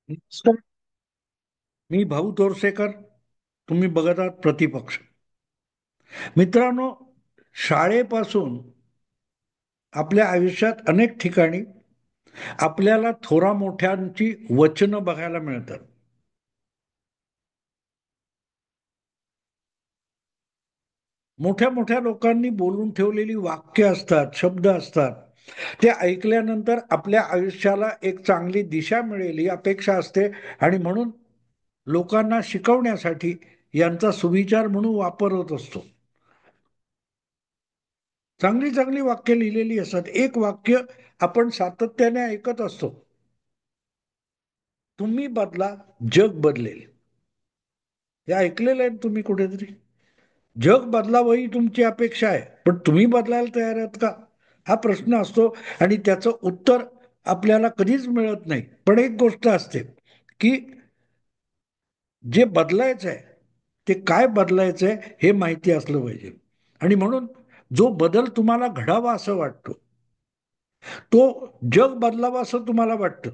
नमस्कार. मी भाऊ तोरसेकर. तुम्ही बघत आहात प्रतिपक्ष. मित्रांनो, शाळेपासून आपल्या आयुष्यात अनेक ठिकाणी आपल्याला थोरा मोठ्यांची वचनं बघायला मिळतात. मोठ्या मोठ्या लोकांनी बोलून ठेवलेली वाक्य असतात, शब्द असतात. ते ऐकल्यानंतर आपल्या आयुष्याला एक चांगली दिशा मिळेल ही अपेक्षा असते, आणि म्हणून लोकांना शिकवण्यासाठी यांचा सुविचार म्हणून वापर होत असतो. चांगली चांगली वाक्य लिहिलेली असतात. एक वाक्य आपण सातत्याने ऐकत असतो. तुम्ही बदला, जग बदलेल. हे ऐकलेलं आहे ना तुम्ही कुठेतरी? जग बदलावं ही तुमची अपेक्षा आहे, पण तुम्ही बदलायला तयार आहात का? हा प्रश्न असतो. आणि त्याचं उत्तर आपल्याला कधीच मिळत नाही. पण एक गोष्ट असते की जे बदलायचं आहे ते काय बदलायचंय हे माहिती असलं पाहिजे. आणि म्हणून जो बदल तुम्हाला घडावा असं वाटतो, तो जग बदलावा असं तुम्हाला वाटतं.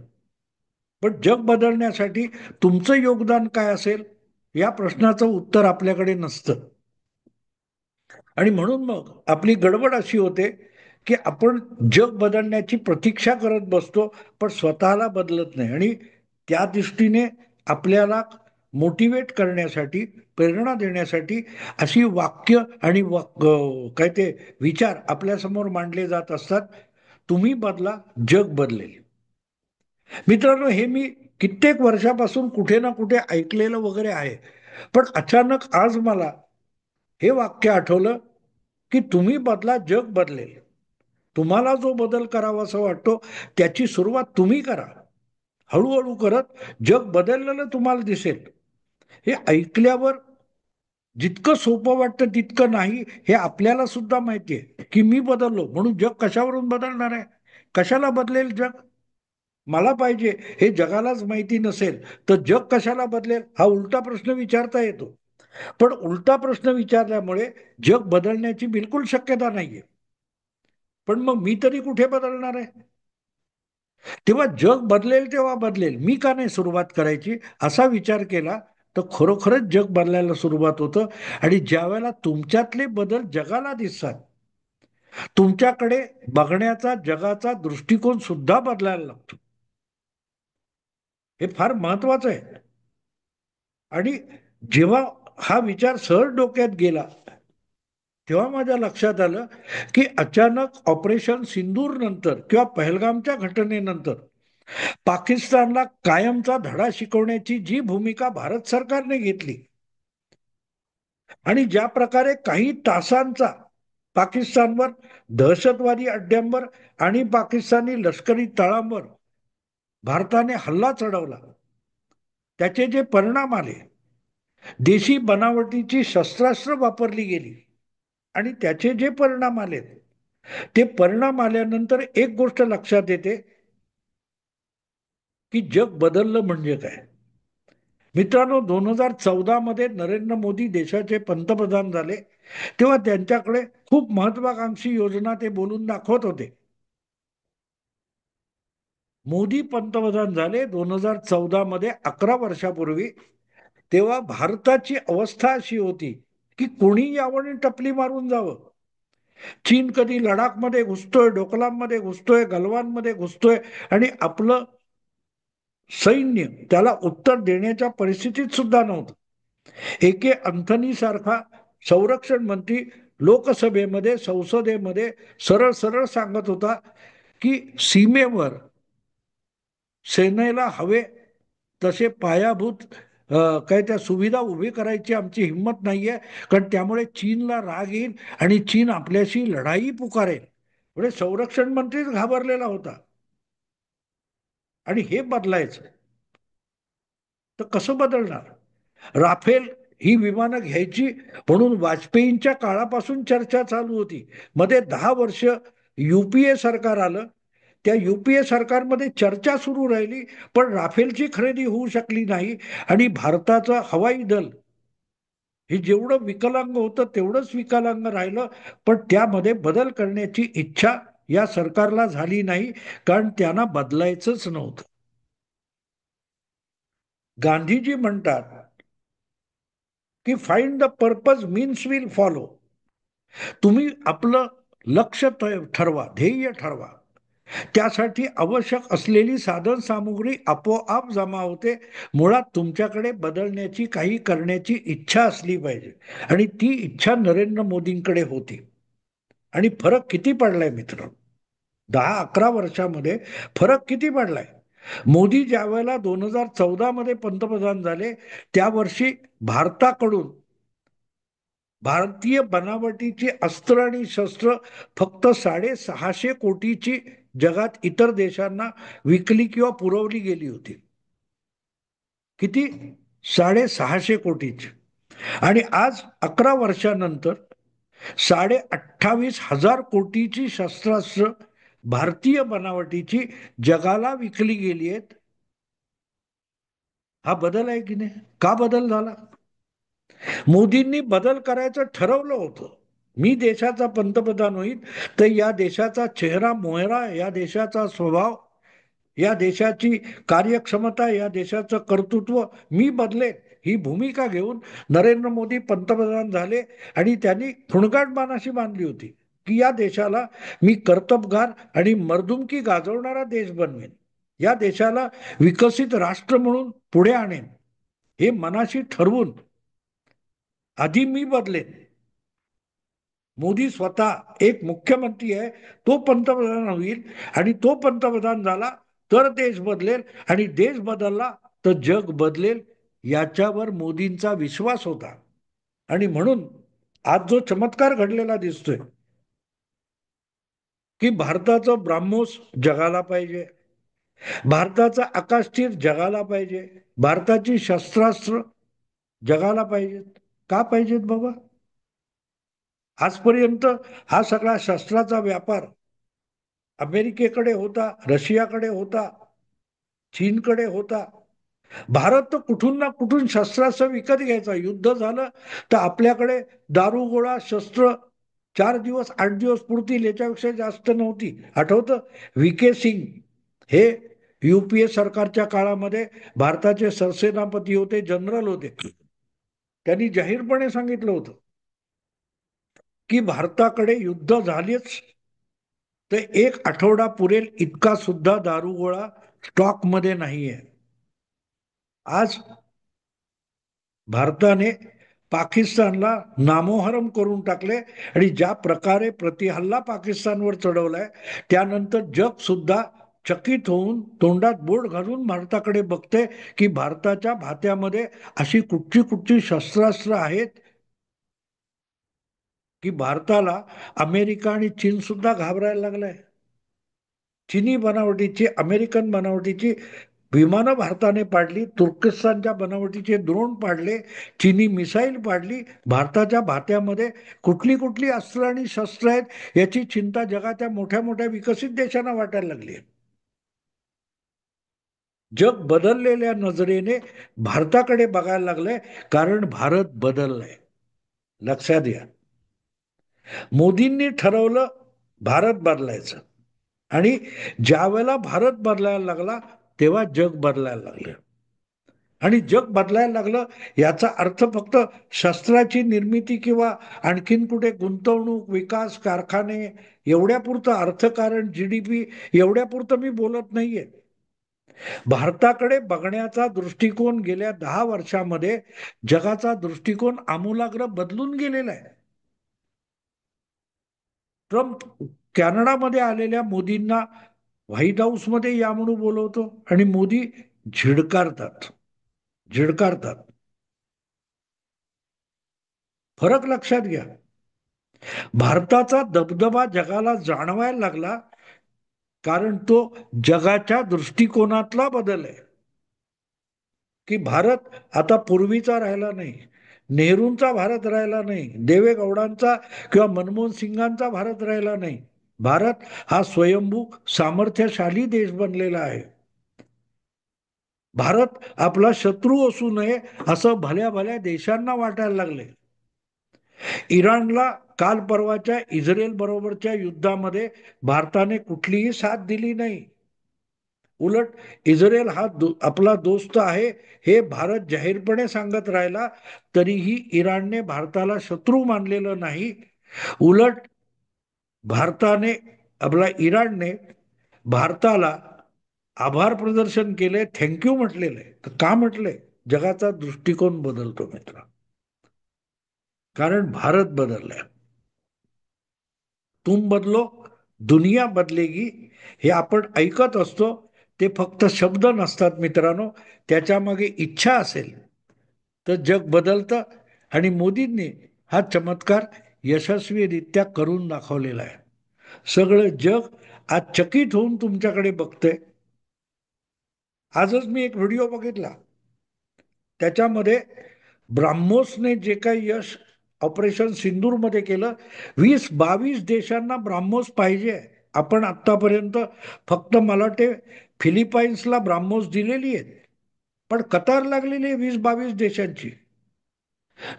पण जग बदलण्यासाठी तुमचं योगदान काय असेल या प्रश्नाचं उत्तर आपल्याकडे नसतं. आणि म्हणून मग आपली गडबड अशी होते की आपण जग बदलण्याची प्रतीक्षा करत बसतो, पण स्वतःला बदलत नाही. आणि त्या दृष्टीने आपल्याला मोटिवेट करण्यासाठी, प्रेरणा देण्यासाठी अशी वाक्य आणि काय ते विचार आपल्यासमोर मांडले जात असतात. तुम्ही बदला, जग बदलेल. मित्रांनो, हे मी कित्येक वर्षापासून कुठे ना कुठे ऐकलेलं वगैरे आहे. पण अचानक आज मला हे वाक्य आठवलं की तुम्ही बदला, जग बदलेल. तुम्हाला जो बदल करावासा वाटतो त्याची सुरुवात तुम्ही करा. हळूहळू करत जग बदललेलं तुम्हाला दिसेल. हे ऐकल्यावर जितकं सोपं वाटतं तितकं नाही, हे आपल्याला सुद्धा माहिती आहे की मी बदललो म्हणून जग कशावरून बदलणार आहे? कशाला बदलेल जग? मला पाहिजे हे जगालाच माहिती नसेल तर जग कशाला बदलेल हा उलटा प्रश्न विचारता येतो. पण उलटा प्रश्न विचारल्यामुळे जग बदलण्याची बिलकुल शक्यता नाहीये. पण मग मी तरी कुठे बदलणार आहे? तेव्हा जग बदलेल तेव्हा बदलेल, मी का नाही सुरुवात करायची असा विचार केला तर खरोखरच जग बदलायला सुरुवात होतं. आणि ज्या वेळेला तुमच्यातले बदल जगाला दिसतात, तुमच्याकडे बघण्याचा जगाचा दृष्टिकोन सुद्धा बदलायला लागतो. हे फार महत्वाचं आहे. आणि जेव्हा हा विचार सहज डोक्यात गेला तेव्हा माझ्या लक्षात आलं की अचानक ऑपरेशन सिंदूर नंतर किंवा पहलगामच्या घटनेनंतर पाकिस्तानला कायमचा धडा शिकवण्याची जी भूमिका भारत सरकारने घेतली, आणि ज्या प्रकारे काही तासांचा पाकिस्तानवर, दहशतवादी अड्ड्यांवर आणि पाकिस्तानी लष्करी तळांवर भारताने हल्ला चढवला, त्याचे जे परिणाम आले, देशी बनावटीची शस्त्रास्त्र वापरली गेली, आणि त्याचे जे परिणाम आले, ते परिणाम आल्यानंतर एक गोष्ट लक्षात येते की जग बदललं म्हणजे काय. मित्रांनो, 2014 मध्ये नरेंद्र मोदी देशाचे पंतप्रधान झाले तेव्हा त्यांच्याकडे खूप महत्वाकांक्षी योजना ते बोलून दाखवत होते. मोदी पंतप्रधान झाले 2014 मध्ये, 11 वर्षापूर्वी. तेव्हा भारताची अवस्था अशी होती की कोणी यावं आणि टपली मारून जावं. चीन कधी लडाखमध्ये घुसतोय, डोकलाममध्ये घुसतोय, गलवानमध्ये घुसतोय, आणि आपलं सैन्य त्याला उत्तर देण्याच्या परिस्थितीत सुद्धा नव्हतं. एके अंथनी सारखा संरक्षण मंत्री लोकसभेमध्ये, संसदेमध्ये सरळ सरळ सांगत होता की सीमेवर सेनेला हवे तसे पायाभूत काय त्या सुविधा उभी करायची आमची हिंमत नाहीये, कारण त्यामुळे चीनला राग येईल आणि चीन आपल्याशी लढाई पुकारेल. म्हणजे संरक्षण मंत्रीच घाबरलेला होता. आणि हे बदलायचं तर कसं बदलणार? राफेल ही विमानं घ्यायची म्हणून वाजपेयींच्या काळापासून चर्चा चालू होती. मध्ये 10 वर्ष युपीए सरकार आलं. त्या युपीए सरकारमध्ये चर्चा सुरू राहिली, पण राफेलची खरेदी होऊ शकली नाही. आणि भारताचं हवाई दल हे जेवढं विकलांग होतं तेवढंच विकलांग राहिलं. पण त्यामध्ये बदल करण्याची इच्छा या सरकारला झाली नाही, कारण त्यांना बदलायचंच नव्हतं. गांधीजी म्हणतात की find the purpose means will follow. तुम्ही आपलं लक्ष ठरवा, ध्येय ठरवा, त्यासाठी आवश्यक असलेली साधन सामुग्री आपोआप जमा होते. मुळात तुमच्याकडे बदलण्याची, काही करण्याची इच्छा असली पाहिजे, आणि ती इच्छा नरेंद्र मोदींकडे होती. आणि फरक किती पडलाय मित्र, 10-11 वर्षामध्ये फरक किती पडलाय. मोदी ज्या वेळेला 2014 मध्ये पंतप्रधान झाले, त्या वर्षी भारताकडून भारतीय बनावटीची अस्त्र आणि शस्त्र फक्त 650 कोटीची जगात इतर देशांना विकली किंवा पुरवली गेली होती. किती? 650 कोटीची. आणि आज 11 वर्षानंतर 28,500 कोटीची शस्त्रास्त्र भारतीय बनावटीची जगाला विकली गेली आहेत. हा बदल आहे की नाही? का बदल झाला? मोदींनी बदल करायचं ठरवलं होतं. मी देशाचा पंतप्रधान होईल तर या देशाचा चेहरा मोहरा, या देशाचा स्वभाव, या देशाची कार्यक्षमता, या देशाचं कर्तृत्व मी बदलेन, ही भूमिका घेऊन नरेंद्र मोदी पंतप्रधान झाले. आणि त्यांनी खुणगाटबाणाशी बांधली होती की या देशाला मी कर्तबगार आणि मर्दुमकी गाजवणारा देश बनवेन, या देशाला विकसित राष्ट्र म्हणून पुढे आणेन, हे मनाशी ठरवून आधी मी बदलेन. मोदी स्वतः एक मुख्यमंत्री आहे, तो पंतप्रधान होईल, आणि तो पंतप्रधान झाला तर देश बदलेल, आणि देश बदलला तर जग बदलेल, याच्यावर मोदींचा विश्वास होता. आणि म्हणून आज जो चमत्कार घडलेला दिसतोय की भारताचं ब्राह्मोस जगाला पाहिजे, भारताचा आकाशतीर जगाला पाहिजे, भारताची शस्त्रास्त्र जगाला पाहिजेत. का पाहिजेत बाबा? आजपर्यंत हा सगळा शस्त्राचा व्यापार अमेरिकेकडे होता, रशियाकडे होता, चीनकडे होता. भारत तर कुठून ना कुठून शस्त्रास्त्र विकत घ्यायचा. युद्ध झालं तर आपल्याकडे दारुगोळा, शस्त्र 4 दिवस 8 दिवस पुरतील, याच्यापेक्षा जास्त नव्हती. आठवतं? व्ही के सिंग हे युपीए सरकारच्या काळामध्ये भारताचे सरसेनापती होते, जनरल होते. त्यांनी जाहीरपणे सांगितलं होतं की भारताकडे युद्ध झालेच तर 1 आठवडा पुरेल इतका सुद्धा दारुगोळा स्टॉक मध्ये नाहीये. आज भारताने पाकिस्तानला नामोहरम करून टाकले, आणि ज्या प्रकारे प्रतिहल्ला पाकिस्तानवर चढवलाय, त्यानंतर जग सुद्धा चकित होऊन तोंडात बोट घालून भारताकडे बघते की भारताच्या भात्यामध्ये अशी कुठची कुठची शस्त्रास्त्र आहेत की भारताला अमेरिका आणि चीन सुद्धा घाबरायला लागलाय. चिनी बनावटीची, अमेरिकन बनावटीची विमानं भारताने पाडली, तुर्कस्तानच्या बनावटीचे ड्रोन पाडले, चिनी मिसाईल पाडली. भारताच्या भात्यामध्ये कुठली कुठली अस्त्र आणि शस्त्र आहेत याची चिंता जगाच्या मोठ्या मोठ्या विकसित देशांना वाटायला लागली. जग बदललेल्या नजरेने भारताकडे बघायला लागलंय, कारण भारत बदललाय. लक्षात घ्या, मोदींनी ठरवलं भारत बदलायचं, आणि ज्या वेळेला भारत बदलायला लागला तेव्हा जग बदलायला लागलं. आणि जग बदलायला लागलं याचा अर्थ फक्त शस्त्राची निर्मिती किंवा आणखीन कुठे गुंतवणूक, विकास, कारखाने एवढ्यापुरतं, अर्थकारण, जीडीपी एवढ्यापुरतं मी बोलत नाहीये. भारताकडे बघण्याचा दृष्टिकोन गेल्या 10 वर्षामध्ये, जगाचा दृष्टिकोन आमूलाग्र बदलून गेलेला आहे. ट्रम्प कॅनडामध्ये आलेल्या मोदींना व्हाईट हाऊसमध्ये या म्हणून बोलवतो, आणि मोदी झिडकारतात, झिडकारतात. फरक लक्षात घ्या. भारताचा दबदबा जगाला जाणवायला लागला, कारण तो जगाच्या दृष्टिकोनातला बदल आहे. की भारत आता पूर्वीचा राहिला नाही, नेहरूंचा भारत राहिला नाही, देवेगौडांचा किंवा मनमोहन सिंगांचा भारत राहिला नाही. भारत हा स्वयंभू सामर्थ्यशाली देश बनलेला आहे. भारत आपला शत्रू असू नये असं भल्या भल्या देशांना वाटायला लागले. इराणला काल परवाच्या इस्रायल बरोबरच्या युद्धामध्ये भारताने कुठलीही साथ दिली नाही. उलट इस्रायल हा आपला दोस्त आहे हे भारत जाहीरपणे सांगत राहिला, तरीही इराणने भारताला शत्रू मानलेलं नाही. उलट भारताने आपला इराणने भारताला आभार प्रदर्शन केले, थँक्यू म्हटलेलं आहे. तर का म्हटलंय? जगाचा दृष्टिकोन बदलतो मित्र, कारण भारत बदललाय. तुम बदलो दुनिया बदलेगी, हे आपण ऐकत असतो. ते फक्त शब्द नसतात मित्रांनो, त्याच्या मागे इच्छा असेल तर जग बदलतं. आणि मोदींनी हा चमत्कार यशस्वीरित्या करून दाखवलेला आहे. सगळं जग आज चकित होऊन तुमच्याकडे बघतंय. आजच मी एक व्हिडिओ बघितला, त्याच्यामध्ये ब्राह्मोसने जे काही यश ऑपरेशन सिंदूरमध्ये केलं, 20-22 देशांना ब्राह्मोस पाहिजे. आपण आतापर्यंत फक्त मला वाटते फिलिपाईन्सला ब्राह्मोस दिलेली आहेत, पण कतार लागलेली आहे 20-22 देशांची.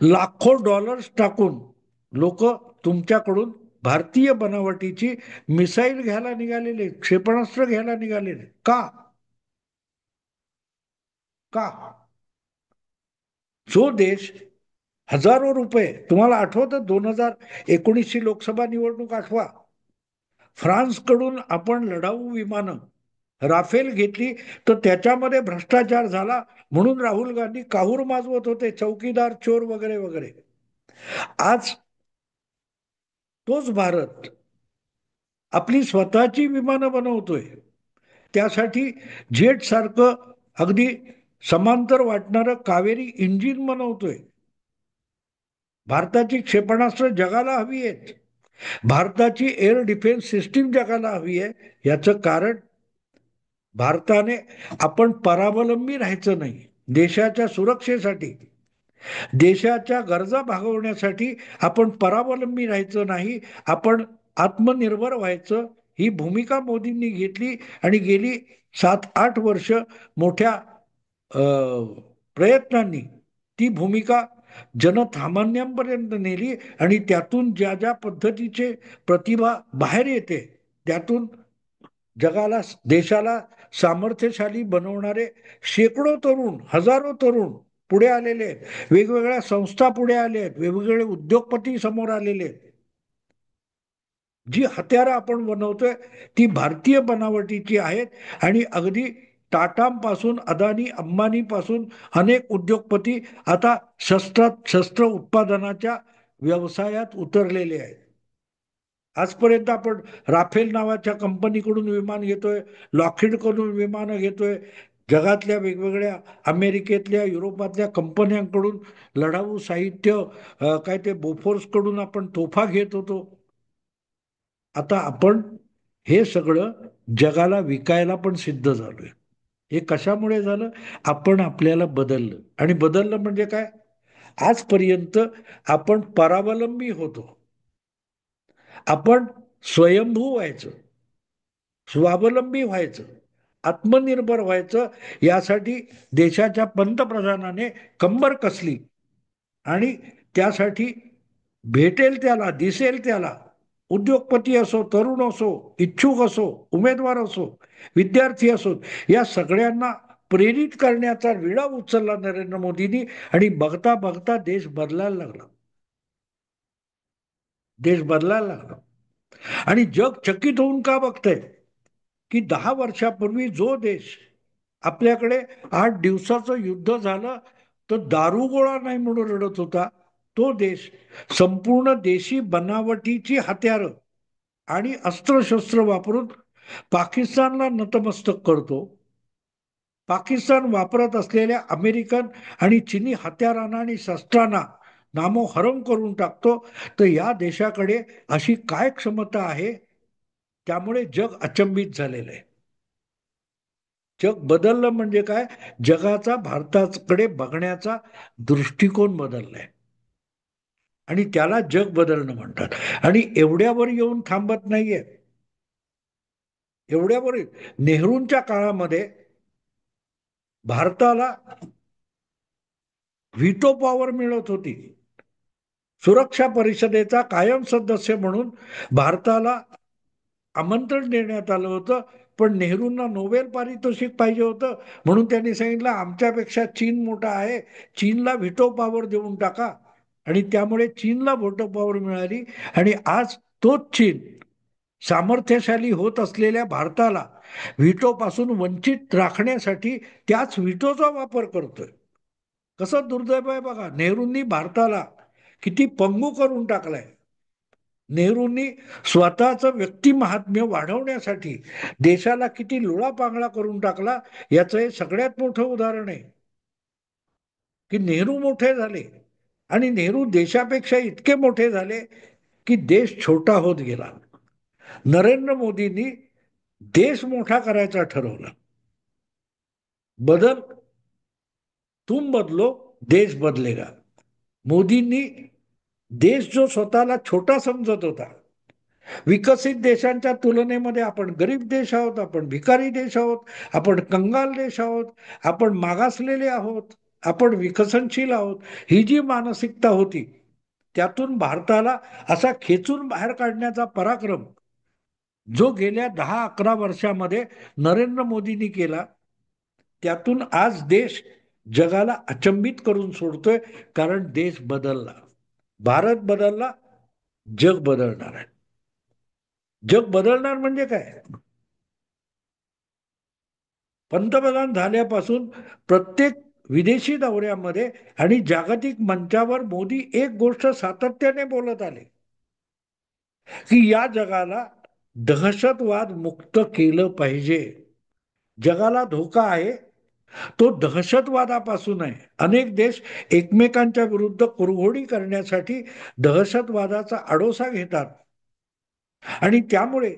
लाखो डॉलर्स टाकून लोक तुमच्याकडून भारतीय बनावटीची मिसाईल घ्यायला निघालेले, क्षेपणास्त्र घ्यायला निघालेले. का? का? जो देश हजारो रुपये, तुम्हाला आठवतं 2019ची लोकसभा निवडणूक आठवा, फ्रान्सकडून आपण लढाऊ विमानं राफेल घेतली, तर त्याच्यामध्ये भ्रष्टाचार झाला म्हणून राहुल गांधी काहूर माजवत होते, चौकीदार चोर वगैरे वगैरे. आज तोच भारत आपली स्वतःची विमानं बनवतोय. त्यासाठी जेट सारखं अगदी समांतर वाटणारं कावेरी इंजिन बनवतोय. भारताची क्षेपणास्त्र जगाला हवी आहेत. भारताची एअर डिफेन्स सिस्टीम जगाला हवी आहे. याचं कारण भारताने आपण परावलंबी राहायचं नाही. देशाच्या सुरक्षेसाठी, देशाच्या गरजा भागवण्यासाठी आपण परावलंबी राहायचं नाही, आपण आत्मनिर्भर व्हायचं. ही भूमिका मोदींनी घेतली आणि गेली 7-8 वर्ष मोठ्या प्रयत्नांनी ती भूमिका जनसामान्यांपर्यंत नेली. आणि त्यातून ज्या ज्या पद्धतीचे प्रतिभा बाहेर येते, त्यातून जगाला, देशाला सामर्थ्यशाली बनवणारे शेकडो तरुण, हजारो तरुण पुढे आलेले आहेत. वेगवेगळ्या संस्था पुढे आले आहेत, वेगवेगळे उद्योगपती समोर आलेले आहेत. जी हत्यारं आपण बनवतोय ती भारतीय बनावटीची आहेत. आणि अगदी टाटांपासून, अदानी अंबानी पासून अनेक उद्योगपती आता शस्त्र उत्पादनाच्या व्यवसायात उतरलेले आहेत. आजपर्यंत आपण राफेल नावाच्या कंपनीकडून विमान घेतोय, लॉकहीड कडून विमानं घेतोय, जगातल्या वेगवेगळ्या अमेरिकेतल्या, युरोपातल्या कंपन्यांकडून लढाऊ साहित्य, काय ते बोफोर्स कडून आपण तोफा घेत होतो. आता आपण हे सगळं जगाला विकायला पण सिद्ध झालोय. हे कशामुळे झालं? आपण आपल्याला बदललं. आणि बदललं म्हणजे काय? आजपर्यंत आपण परावलंबी होतो. आपण स्वयंभू व्हायचं, स्वावलंबी व्हायचं, आत्मनिर्भर व्हायचं. यासाठी देशाच्या पंतप्रधानाने कंबर कसली. आणि त्यासाठी भेटेल त्याला, दिसेल त्याला, उद्योगपती असो, तरुण असो, इच्छुक असो, उमेदवार असो, विद्यार्थी असो, या सगळ्यांना प्रेरित करण्याचा विडा उचलला नरेंद्र मोदींनी. आणि बघता बघता देश बदलायला लागला. देश बदलायला लागला. आणि जग चकित होऊन का बघतंय की 10 वर्षापूर्वी जो देश आपल्याकडे 8 दिवसाचं युद्ध झालं तर दारुगोळा नाही म्हणून रडत होता, तो देश संपूर्ण देशी बनावटीची हत्यारं आणि अस्त्रशस्त्र वापरून पाकिस्तानला नतमस्तक करतो. पाकिस्तान वापरत असलेल्या अमेरिकन आणि चिनी हत्यारांना आणि शस्त्रांना नामोहरम करून टाकतो. तर या देशाकडे अशी काय क्षमता आहे? त्यामुळे जग अचंबित झालेलं आहे. जग बदललं म्हणजे काय? जगाचा भारताकडे बघण्याचा दृष्टिकोन बदललाय. आणि त्याला जग बदलणं म्हणतात. आणि एवढ्यावर येऊन थांबत नाहीये. एवढ्यावर नेहरूंच्या काळामध्ये भारताला व्हिटो पॉवर मिळत होती. सुरक्षा परिषदेचा कायम सदस्य म्हणून भारताला आमंत्रण देण्यात आलं होतं. पण नेहरूंना नोबेल पारितोषिक पाहिजे होतं, म्हणून त्यांनी सांगितलं आमच्यापेक्षा चीन मोठा आहे, चीनला व्हिटो पॉवर देऊन टाका. आणि त्यामुळे चीनला व्हिटो पॉवर मिळाली. आणि आज तोच चीन सामर्थ्यशाली होत असलेल्या भारताला व्हिटो पासून वंचित राखण्यासाठी त्याच व्हिटोचा वापर करतोय. कसं दुर्दैव आहे बघा, नेहरूंनी भारताला किती पंगू करून टाकलाय. नेहरूंनी स्वतःचं व्यक्ती महात्म्य वाढवण्यासाठी देशाला किती लुळापांगळा करून टाकला, याचं हे सगळ्यात मोठं उदाहरण आहे. की नेहरू मोठे झाले आणि नेहरू देशापेक्षा इतके मोठे झाले की देश छोटा होत गेला. नरेंद्र मोदींनी देश मोठा करायचा ठरवला. बदल, तुम बदलो देश बदलेगा. मोदींनी देश जो स्वतःला छोटा समजत होता, विकसित देशांच्या तुलनेमध्ये आपण गरीब देश आहोत, आपण भिकारी देश आहोत, आपण कंगाल देश आहोत, आपण मागासलेले आहोत, आपण विकसनशील आहोत, ही जी मानसिकता होती, त्यातून भारताला असा खेचून बाहेर काढण्याचा पराक्रम जो गेल्या 10-11 वर्षामध्ये नरेंद्र मोदींनी केला, त्यातून आज देश जगाला अचंबित करून सोडतोय. कारण देश बदलला, भारत बदलला, जग बदलणार आहे. जग बदलणार म्हणजे काय? पंतप्रधान झाल्यापासून प्रत्येक विदेशी दौऱ्यामध्ये आणि जागतिक मंचावर मोदी एक गोष्ट सातत्याने बोलत आले की या जगाला दहशतवाद मुक्त केलं पाहिजे. जगाला धोका आहे तो दहशतवादापासून आहे. अनेक देश एकमेकांच्या विरुद्ध कुरघोडी करण्यासाठी दहशतवादाचा आडोसा घेतात आणि त्यामुळे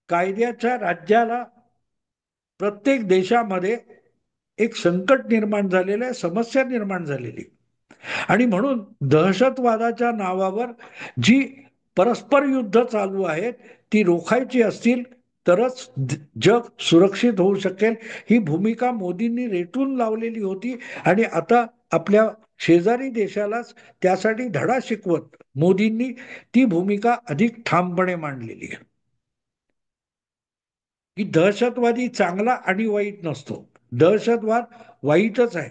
कायद्याच्या राज्याला प्रत्येक देशामध्ये एक संकट निर्माण झालेलं आहे, समस्या निर्माण झालेली. आणि म्हणून दहशतवादाच्या नावावर जी परस्पर युद्ध चालू आहेत ती रोखायची असतील तरच जग सुरक्षित होऊ शकेल. ही भूमिका मोदींनी रेटून लावलेली होती आणि आता आपल्या शेजारी देशालाच त्यासाठी धडा शिकवत मोदींनी ती भूमिका अधिक ठामपणे मांडलेली आहे की दहशतवादी चांगला आणि वाईट नसतो. दहशतवाद वाईटच आहे.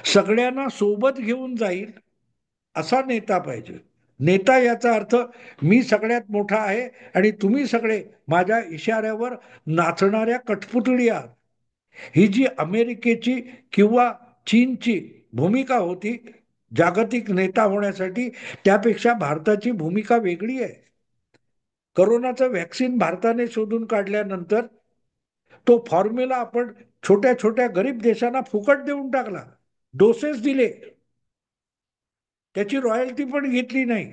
सगळ्यांना सोबत घेऊन जाईल असा नेता पाहिजे. नेता याचा अर्थ मी सगळ्यात मोठा आहे आणि तुम्ही सगळे माझ्या इशाऱ्यावर नाचणाऱ्या कठपुतळी आहात. ही जी अमेरिकेची किंवा चीनची भूमिका होती जागतिक नेता होण्यासाठी, त्यापेक्षा भारताची भूमिका वेगळी आहे. कोरोनाचं व्हॅक्सिन भारताने शोधून काढल्यानंतर तो फॉर्म्युला आपण छोट्या छोट्या गरीब देशांना फुकट देऊन टाकला, डोसेस दिले, त्याची रॉयल्टी पण घेतली नाही.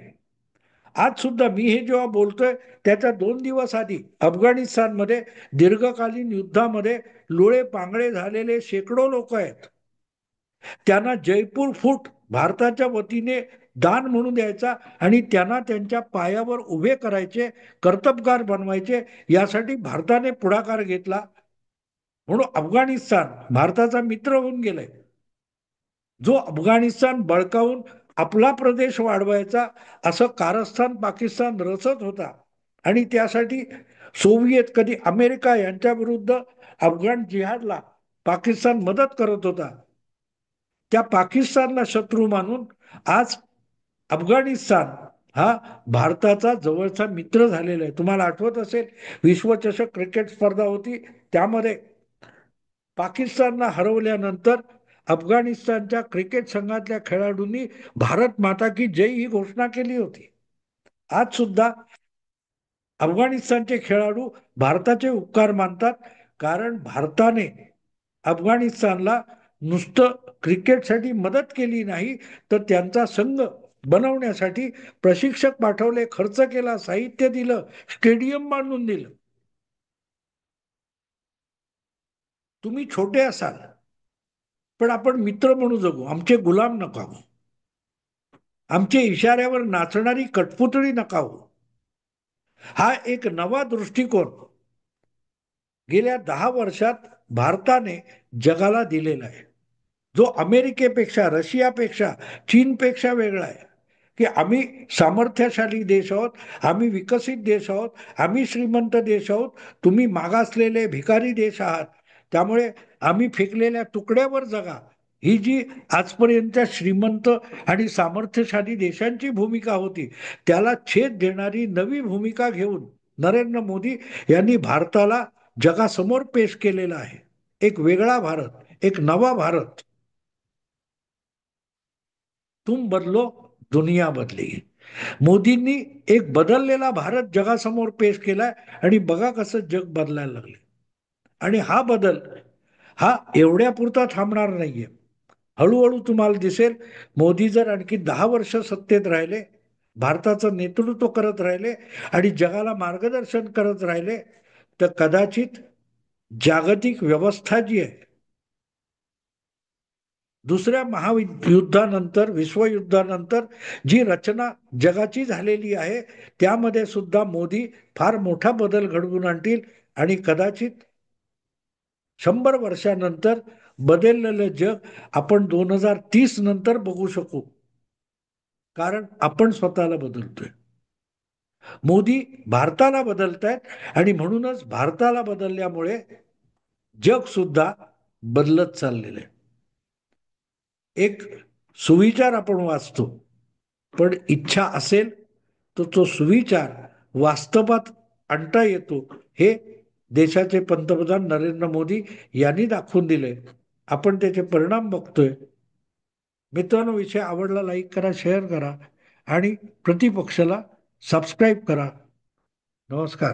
आज सुद्धा मी हे जेव्हा बोलतोय त्याच्या 2 दिवस आधी अफगाणिस्तानमध्ये दीर्घकालीन युद्धामध्ये लोळे पांगळे झालेले शेकडो लोक आहेत. त्यांना जयपूर फूट भारताच्या वतीने दान म्हणून द्यायचा आणि त्यांना त्यांच्या पायावर उभे करायचे, कर्तबगार बनवायचे. यासाठी भारताने पुढाकार घेतला म्हणून अफगाणिस्तान भारताचा मित्र होऊन गेलाय. जो अफगाणिस्तान बळकावून आपला प्रदेश वाढवायचा असं कारस्थान पाकिस्तान रचत होता आणि त्यासाठी सोव्हिएत, कधी अमेरिका यांच्या विरुद्ध अफगाण जिहादला पाकिस्तान मदत करत होता. त्या पाकिस्तानला शत्रू मानून आज अफगाणिस्तान हा भारताचा जवळचा मित्र झालेला आहे. तुम्हाला आठवत असेल विश्वचषक क्रिकेट स्पर्धा होती, त्यामध्ये पाकिस्तानला हरवल्यानंतर अफगाणिस्तानच्या क्रिकेट संघातल्या खेळाडूंनी भारत माता की जय ही घोषणा केली होती. आज सुद्धा अफगाणिस्तानचे खेळाडू भारताचे उपकार मानतात, कारण भारताने अफगाणिस्तानला नुसतं क्रिकेटसाठी मदत केली नाही तर त्यांचा संघ बनवण्यासाठी प्रशिक्षक पाठवले, खर्च केला, साहित्य दिलं, स्टेडियम बांधून दिलं. तुम्ही छोटे असाल पण आपण मित्र म्हणून जगू, आमचे गुलाम नका हो, आमच्या इशाऱ्यावर नाचणारी कठपुतळी नका हो. हा एक नवा दृष्टिकोन गेल्या 10 वर्षात भारताने जगाला दिलेला आहे, जो अमेरिकेपेक्षा, रशियापेक्षा, चीनपेक्षा वेगळा आहे. की आम्ही सामर्थ्यशाली देश आहोत, आम्ही विकसित देश आहोत, आम्ही श्रीमंत देश आहोत, तुम्ही मागासलेले भिकारी देश आहात, त्यामुळे आम्ही फेकलेल्या तुकड्यावर जगा. ही जी आजपर्यंत श्रीमंत आणि सामर्थ्यशाली देशांची भूमिका होती, त्याला छेद देणारी नवी भूमिका घेऊन नरेंद्र मोदी यांनी भारताला जगासमोर पेश केलेला आहे. एक वेगळा भारत, एक नवा भारत. तुम बदलो, दुनिया बदली. मोदींनी एक बदललेला भारत जगासमोर पेश केलाय आणि बघा कसं जग बदलायला लागले. आणि हा बदल हा एवढ्या पुरता थांबणार नाहीये. हळूहळू तुम्हाला दिसेल, मोदी जर आणखी 10 वर्ष सत्तेत राहिले, भारताचं नेतृत्व करत राहिले आणि जगाला मार्गदर्शन करत राहिले, तर कदाचित जागतिक व्यवस्था जी आहे, दुसऱ्या महायुद्धानंतर, विश्वयुद्धानंतर जी रचना जगाची झालेली आहे, त्यामध्ये सुद्धा मोदी फार मोठा बदल घडवून आणतील आणि कदाचित 100 वर्षानंतर बदललेलं जग आपण 2030 नंतर बघू शकू, कारण आपण स्वतःला बदलतोय. मोदी भारताला बदलतायत आणि म्हणूनच भारताला बदलल्यामुळे जग सुद्धा बदलत चाललेलं आहे. एक सुविचार आपण वाचतो, पण इच्छा असेल तर तो सुविचार वास्तवात आणता येतो, हे देशाचे पंतप्रधान नरेंद्र मोदी यांनी दाखवून दिले. आपण त्याचे परिणाम बघतोय. मित्रांनो, विषय आवडला लाईक करा, शेअर करा आणि प्रतिपक्षाला सबस्क्राईब करा. नमस्कार.